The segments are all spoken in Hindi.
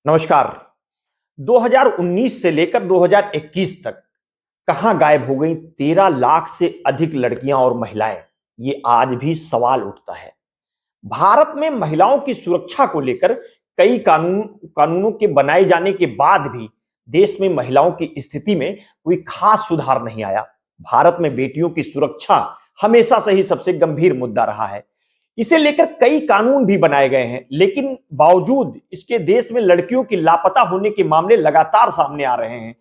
नमस्कार। 2019 से लेकर 2021 तक कहां गायब हो गई 13 लाख से अधिक लड़कियां और महिलाएं? ये आज भी सवाल उठता है। भारत में महिलाओं की सुरक्षा को लेकर कई कानूनों के बनाए जाने के बाद भी देश में महिलाओं की स्थिति में कोई खास सुधार नहीं आया। भारत में बेटियों की सुरक्षा हमेशा से ही सबसे गंभीर मुद्दा रहा है। इसे लेकर कई कानून भी बनाए गए हैं, लेकिन बावजूद इसके देश में लड़कियों की लापता होने के मामले लगातार सामने आ रहे हैं।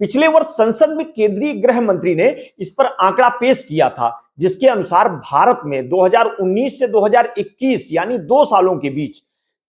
पिछले वर्ष संसद में केंद्रीय गृह मंत्री ने इस पर आंकड़ा पेश किया था, जिसके अनुसार भारत में 2019 से 2021 यानी 2 सालों के बीच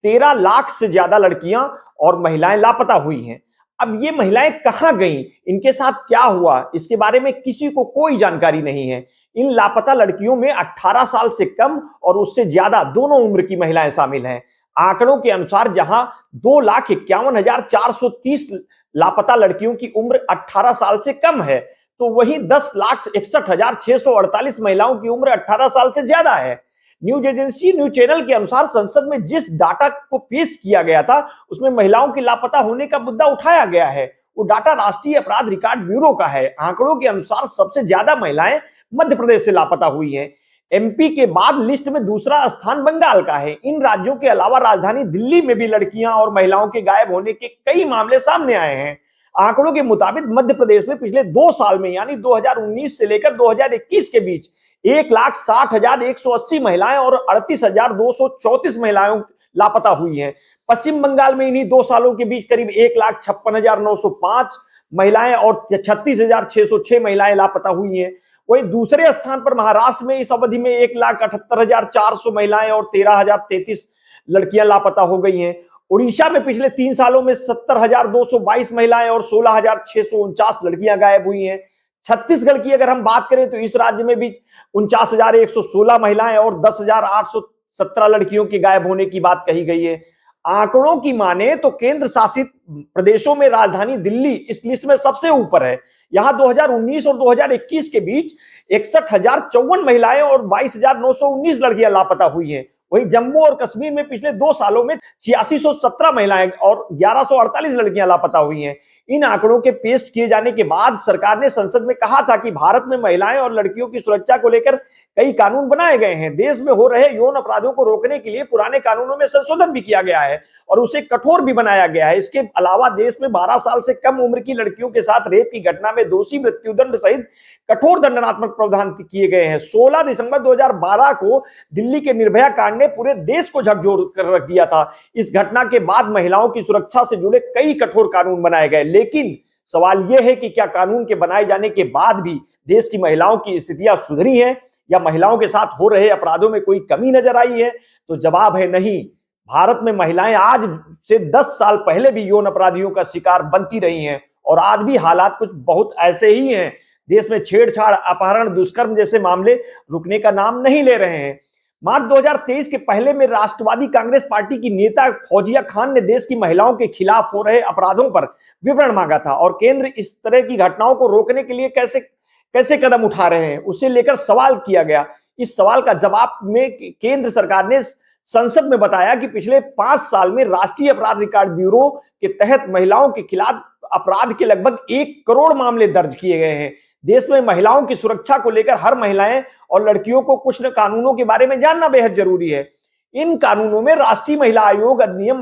13 लाख से ज्यादा लड़कियां और महिलाएं लापता हुई हैं। अब ये महिलाएं कहां गईं, इनके साथ क्या हुआ, इसके बारे में किसी को कोई जानकारी नहीं है। इन लापता लड़कियों में 18 साल से कम और उससे ज्यादा दोनों उम्र की महिलाएं शामिल हैं। आंकड़ों के अनुसार जहां 2,51,430 लापता लड़कियों की उम्र 18 साल से कम है, तो वहीं 10,61,648 महिलाओं की उम्र 18 साल से ज्यादा है। न्यूज एजेंसी न्यूज चैनल के अनुसार संसद में जिस डाटा को पेश किया गया था, उसमें महिलाओं की लापता होने का मुद्दा उठाया गया है। वो डाटा राष्ट्रीय अपराध रिकॉर्ड ब्यूरो का है। आंकड़ों के अनुसार सबसे ज्यादा महिलाएं मध्य प्रदेश से लापता हुई हैं। एमपी के बाद लिस्ट में दूसरा स्थान बंगाल का है। इन राज्यों के अलावा राजधानी दिल्ली में भी लड़कियां और महिलाओं के गायब होने के कई मामले सामने आए हैं। आंकड़ों के मुताबिक मध्य प्रदेश में पिछले 2 साल में यानी 2019 से लेकर 2021 के बीच 1,60,180 महिलाएं और 38,234 महिलाएं लापता हुई हैं। पश्चिम बंगाल में इन्हीं 2 सालों के बीच करीब 1,56,905 महिलाएं और 36,606 महिलाएं लापता हुई हैं। वहीं दूसरे स्थान पर महाराष्ट्र में इस अवधि में 1,78,400 महिलाएं और 13,033 लड़कियां लापता हो गई हैं। उड़ीसा में पिछले 3 सालों में 70,222 महिलाएं और 16,649 लड़कियां गायब हुई हैं। छत्तीसगढ़ की अगर हम बात करें तो इस राज्य में भी 49,116 महिलाएं और 10,817 लड़कियों के गायब होने की बात कही गई है। आंकड़ों की माने तो केंद्र शासित प्रदेशों में राजधानी दिल्ली इस लिस्ट में सबसे ऊपर है। यहां 2019 और 2021 के बीच 61,054 महिलाएं और 22,919 लड़कियां लापता हुई हैं। वहीं जम्मू और कश्मीर में पिछले 2 सालों में 8617 महिलाएं और 1148 लड़कियां लापता हुई हैं। इन आंकड़ों के पेश किए जाने के बाद सरकार ने संसद में कहा था कि भारत में महिलाएं और लड़कियों की सुरक्षा को लेकर कई कानून बनाए गए हैं। देश में हो रहे यौन अपराधों को रोकने के लिए पुराने कानूनों में संशोधन भी किया गया है और उसे कठोर भी बनाया गया है। इसके अलावा देश में 12 साल से कम उम्र की लड़कियों के साथ रेप की घटना में दोषी मृत्युदंड सहित कठोर दंडात्मक प्रावधान किए गए हैं। 16 दिसंबर 2012 को दिल्ली के निर्भया कांड ने पूरे देश को झकझोर कर रख दिया था। इस घटना के बाद महिलाओं की सुरक्षा से जुड़े कई कठोर कानून बनाए गए, लेकिन सवाल यह है कि क्या कानून के बनाए जाने के बाद भी देश की महिलाओं की स्थितियां सुधरी हैं या महिलाओं के साथ हो रहे अपराधों में कोई कमी नजर आई है? तो जवाब है नहीं। भारत में महिलाएं आज से 10 साल पहले भी यौन अपराधियों का शिकार बनती रही हैं और आज भी हालात कुछ बहुत ऐसे ही हैं। देश में छेड़छाड़, अपहरण, दुष्कर्म जैसे मामले रुकने का नाम नहीं ले रहे हैं। मार्च 2023 के पहले में राष्ट्रवादी कांग्रेस पार्टी की नेता फौजिया खान ने देश की महिलाओं के खिलाफ हो रहे अपराधों पर विवरण मांगा था और केंद्र इस तरह की घटनाओं को रोकने के लिए कैसे कैसे कदम उठा रहे हैं उसे लेकर सवाल किया गया। इस सवाल का जवाब में केंद्र सरकार ने संसद में बताया कि पिछले 5 साल में राष्ट्रीय अपराध रिकॉर्ड ब्यूरो के तहत महिलाओं के खिलाफ अपराध के लगभग 1 करोड़ मामले दर्ज किए गए हैं। देश में महिलाओं की सुरक्षा को लेकर हर महिलाएं और लड़कियों को कुछ कानूनों के बारे में जानना बेहद जरूरी है। इन कानूनों में राष्ट्रीय महिला आयोग अधिनियम,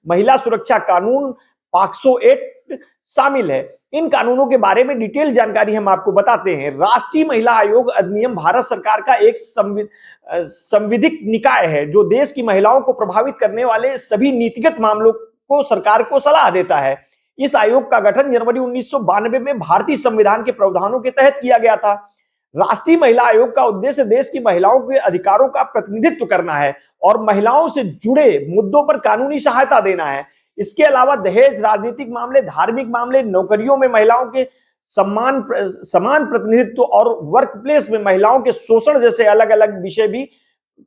महिला सुरक्षा कानून, पॉक्सो एक्ट शामिल है। इन कानूनों के बारे में डिटेल जानकारी हम आपको बताते हैं। राष्ट्रीय महिला आयोग अधिनियम भारत सरकार का एक संविधिक निकाय है जो देश की महिलाओं को प्रभावित करने वाले सभी नीतिगत मामलों को सरकार को सलाह देता है। इस आयोग का गठन जनवरी 1992 में भारतीय संविधान के प्रावधानों के तहत किया गया था। राष्ट्रीय महिला आयोग का उद्देश्य देश की महिलाओं के अधिकारों का प्रतिनिधित्व करना है और महिलाओं से जुड़े मुद्दों पर कानूनी सहायता देना है। इसके अलावा दहेज, राजनीतिक मामले, धार्मिक मामले, नौकरियों में महिलाओं के समान प्रतिनिधित्व और वर्क प्लेस में महिलाओं के शोषण जैसे अलग अलग विषय भी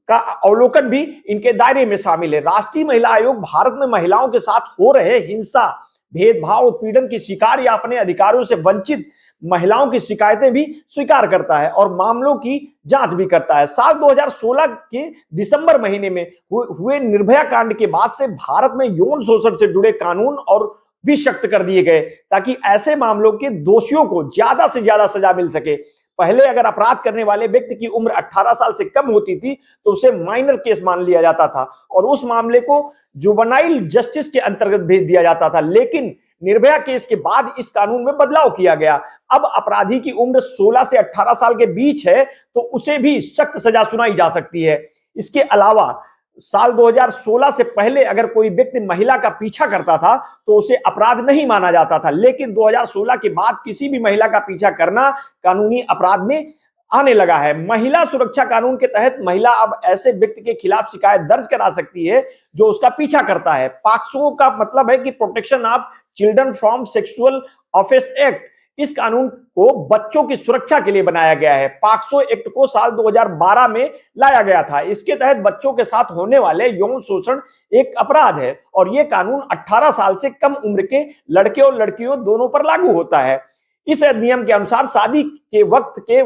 का अवलोकन भी इनके दायरे में शामिल है। राष्ट्रीय महिला आयोग भारत में महिलाओं के साथ हो रहे हिंसा, भेदभाव, उत्पीड़न की शिकार या अपने अधिकारों से वंचित महिलाओं की शिकायतें भी स्वीकार करता है और मामलों की जांच भी करता है। साल 2016 के दिसंबर महीने में हुए निर्भया कांड के बाद से भारत में यौन शोषण से जुड़े कानून और भी सख्त कर दिए गए ताकि ऐसे मामलों के दोषियों को ज्यादा से ज्यादा सजा मिल सके। पहले अगर अपराध करने वाले व्यक्ति की उम्र 18 साल से कम होती थी तो उसे माइनर केस मान लिया जाता था और उस मामले को जुवेनाइल जस्टिस के अंतर्गत भेज दिया जाता था। लेकिन निर्भया केस के बाद इस कानून में बदलाव किया गया। अब अपराधी की उम्र 16 से 18 साल के बीच है तो उसे भी सख्त सजा सुनाई जा सकती है। इसके अलावा साल 2016 से पहले अगर कोई व्यक्ति महिला का पीछा करता था तो उसे अपराध नहीं माना जाता था, लेकिन 2016 के बाद किसी भी महिला का पीछा करना कानूनी अपराध में आने लगा है। महिला सुरक्षा कानून के तहत महिला अब ऐसे व्यक्ति के खिलाफ शिकायत दर्ज करा सकती है जो उसका पीछा करता है। पॉक्सो का मतलब है कि protection of children from sexual offence act. इस कानून को बच्चों की सुरक्षा के लिए बनाया गया है। पॉक्सो एक्ट को साल 2012 में लाया गया था। इसके तहत बच्चों के साथ होने वाले यौन शोषण एक अपराध है और यह कानून 18 साल से कम उम्र के लड़के और लड़कियों दोनों पर लागू होता है। इस अधिनियम के अनुसार शादी के वक्त के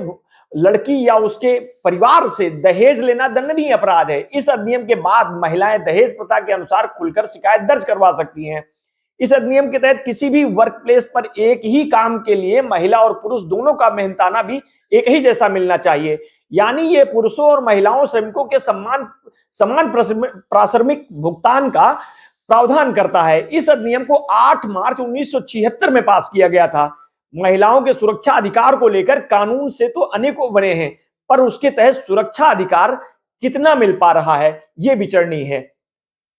लड़की या उसके परिवार से दहेज लेना दंडनीय अपराध है। इस अधिनियम के बाद महिलाएं दहेज प्रथा के अनुसार खुलकर शिकायत दर्ज करवा सकती हैं। इस अधिनियम के तहत किसी भी वर्क प्लेस पर एक ही काम के लिए महिला और पुरुष दोनों का मेहनताना भी एक ही जैसा मिलना चाहिए, यानी ये पुरुषों और महिलाओं श्रमिकों के समान प्राथमिक भुगतान का प्रावधान करता है। इस अधिनियम को 8 मार्च 1976 में पास किया गया था। महिलाओं के सुरक्षा अधिकार को लेकर कानून से तो अनेकों बने हैं, पर उसके तहत सुरक्षा अधिकार कितना मिल पा रहा है ये विचरणीय है।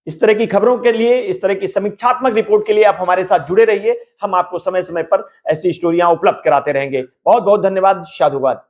इस तरह की खबरों के लिए, इस तरह की समीक्षात्मक रिपोर्ट के लिए आप हमारे साथ जुड़े रहिए। हम आपको समय समय पर ऐसी स्टोरियां उपलब्ध कराते रहेंगे। बहुत बहुत धन्यवाद। साधुवाद।